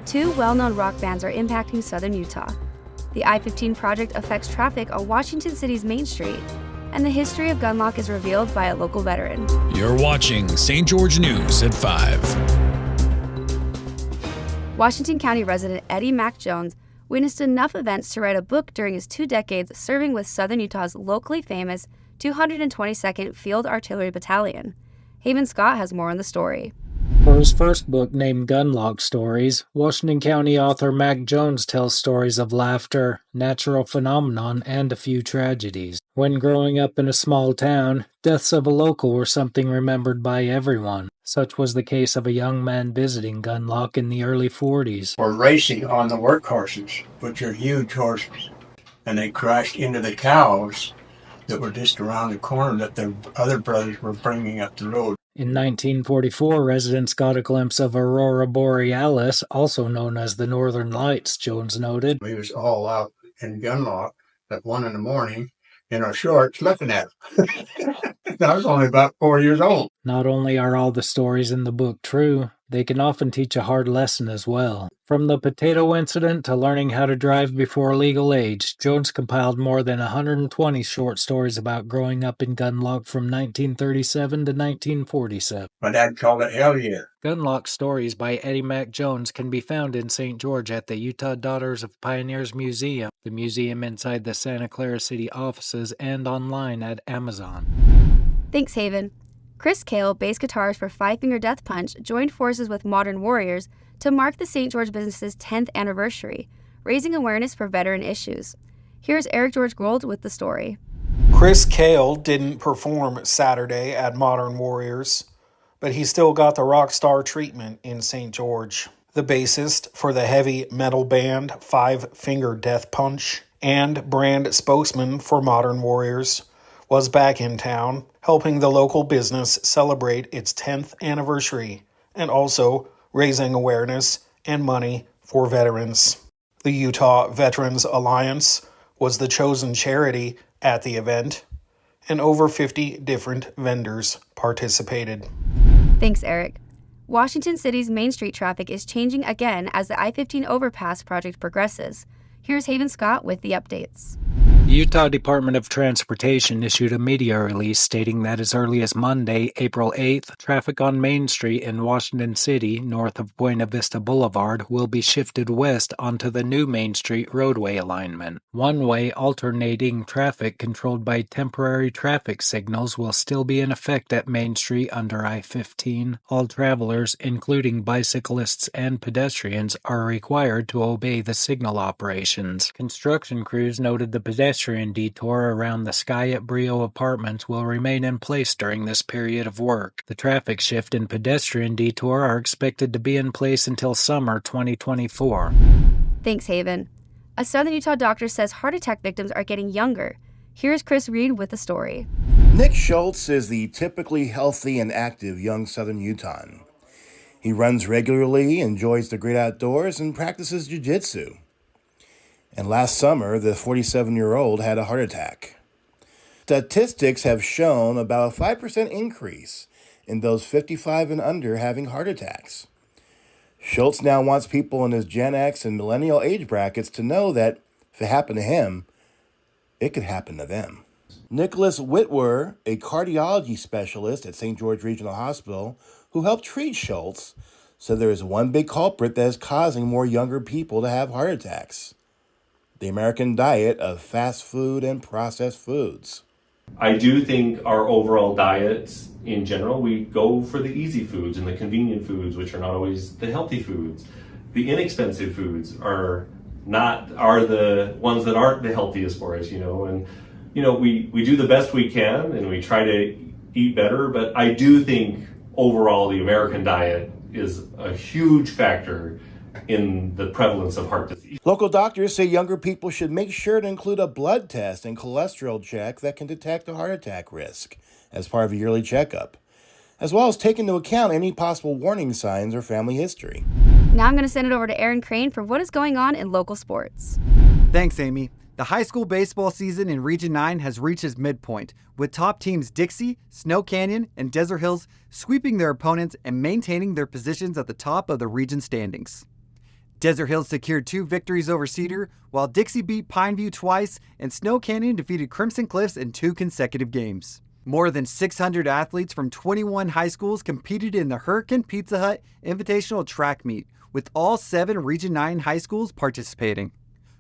Two well-known rock bands are impacting southern Utah. The I-15 project affects traffic on Washington City's Main Street, and the history of Gunlock is revealed by a local veteran. You're watching St. George News at 5. Washington County resident Eddie Mac Jones witnessed enough events to write a book during his 2 decades serving with southern Utah's locally famous 222nd Field Artillery Battalion. Haven Scott has more on the story. For his first book, named Gunlock Stories, Washington County author Mac Jones tells stories of laughter, natural phenomenon, and a few tragedies. When growing up in a small town, deaths of a local were something remembered by everyone. Such was the case of a young man visiting Gunlock in the early 40s. Were racing on the work horses, which are huge horses, and they crashed into the cows that were just around the corner that their other brothers were bringing up the road. In 1944, residents got a glimpse of Aurora Borealis, also known as the Northern Lights, Jones noted. We was all out in Gunlock at 1 a.m. in our shorts looking at them. I was only about 4 years old. Not only are all the stories in the book true, they can often teach a hard lesson as well. From the potato incident to learning how to drive before legal age, Jones compiled more than 120 short stories about growing up in Gunlock from 1937 to 1947. My dad called it Hell Yeah. Gunlock Stories by Eddie Mac Jones can be found in St. George at the Utah Daughters of Pioneers Museum, the museum inside the Santa Clara City offices, and online at Amazon. Thanks, Haven. Chris Cale, bass guitarist for Five Finger Death Punch, joined forces with Modern Warriors to mark the St. George business's 10th anniversary, raising awareness for veteran issues. Here's Eric George Gold with the story. Chris Cale didn't perform Saturday at Modern Warriors, but he still got the rock star treatment in St. George. The bassist for the heavy metal band Five Finger Death Punch and brand spokesman for Modern Warriors was back in town, helping the local business celebrate its 10th anniversary and also raising awareness and money for veterans. The Utah Veterans Alliance was the chosen charity at the event, and over 50 different vendors participated. Thanks, Eric. Washington City's Main Street traffic is changing again as the I-15 overpass project progresses. Here's Haven Scott with the updates. The Utah Department of Transportation issued a media release stating that as early as Monday, April 8th, traffic on Main Street in Washington City, north of Buena Vista Boulevard, will be shifted west onto the new Main Street roadway alignment. One-way alternating traffic controlled by temporary traffic signals will still be in effect at Main Street under I-15. All travelers, including bicyclists and pedestrians, are required to obey the signal operations. Construction crews noted the pedestrian detour around the Sky at Brio apartments will remain in place during this period of work. The traffic shift and pedestrian detour are expected to be in place until summer 2024. Thanks, Haven. A Southern Utah doctor says heart attack victims are getting younger. Here's Chris Reed with the story. Nick Schultz is the typically healthy and active young Southern Utahn. He runs regularly, enjoys the great outdoors, and practices jiu-jitsu. And last summer, the 47-year-old had a heart attack. Statistics have shown about a 5% increase in those 55 and under having heart attacks. Schultz now wants people in his Gen X and millennial age brackets to know that if it happened to him, it could happen to them. Nicholas Whitwer, a cardiology specialist at St. George Regional Hospital who helped treat Schultz, said there is one big culprit that is causing more younger people to have heart attacks: the American diet of fast food and processed foods. I do think our overall diets in general, we go for the easy foods and the convenient foods, which are not always the healthy foods. The inexpensive foods are the ones that aren't the healthiest for us, and we do the best we can and we try to eat better, but I do think overall the American diet is a huge factor in the prevalence of heart disease. Local doctors say younger people should make sure to include a blood test and cholesterol check that can detect a heart attack risk as part of a yearly checkup, as well as take into account any possible warning signs or family history. Now I'm going to send it over to Aaron Crane for what is going on in local sports. Thanks, Amy. The high school baseball season in Region 9 has reached its midpoint, with top teams Dixie, Snow Canyon, and Desert Hills sweeping their opponents and maintaining their positions at the top of the region standings. Desert Hills secured 2 victories over Cedar, while Dixie beat Pineview twice, and Snow Canyon defeated Crimson Cliffs in 2 consecutive games. More than 600 athletes from 21 high schools competed in the Hurricane Pizza Hut Invitational Track Meet, with all 7 Region 9 high schools participating.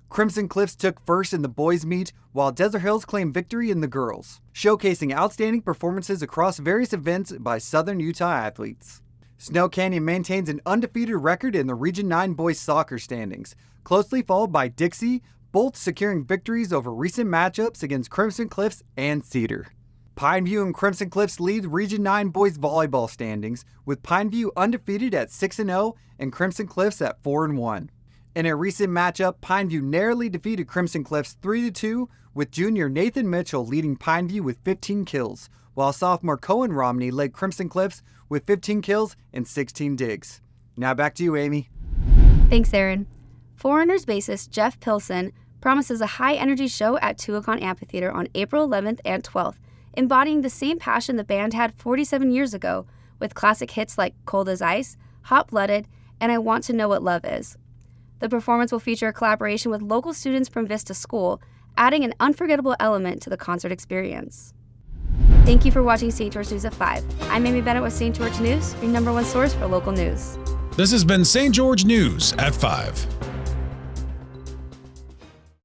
Crimson Cliffs took first in the boys' meet, while Desert Hills claimed victory in the girls, showcasing outstanding performances across various events by Southern Utah athletes. Snow Canyon maintains an undefeated record in the Region 9 boys soccer standings, closely followed by Dixie, both securing victories over recent matchups against Crimson Cliffs and Cedar. Pineview and Crimson Cliffs lead Region 9 boys volleyball standings, with Pineview undefeated at 6-0 and Crimson Cliffs at 4-1. In a recent matchup, Pineview narrowly defeated Crimson Cliffs 3-2, with junior Nathan Mitchell leading Pineview with 15 kills, while sophomore Cohen Romney led Crimson Cliffs with 15 kills and 16 digs. Now back to you, Amy. Thanks, Aaron. Foreigners bassist Jeff Pilson promises a high-energy show at Tuacahn Amphitheater on April 11th and 12th, embodying the same passion the band had 47 years ago, with classic hits like Cold as Ice, Hot-Blooded, and I Want to Know What Love Is. The performance will feature a collaboration with local students from Vista School, adding an unforgettable element to the concert experience. Thank you for watching St. George News at 5. I'm Amy Bennett with St. George News, your #1 source for local news. This has been St. George News at 5.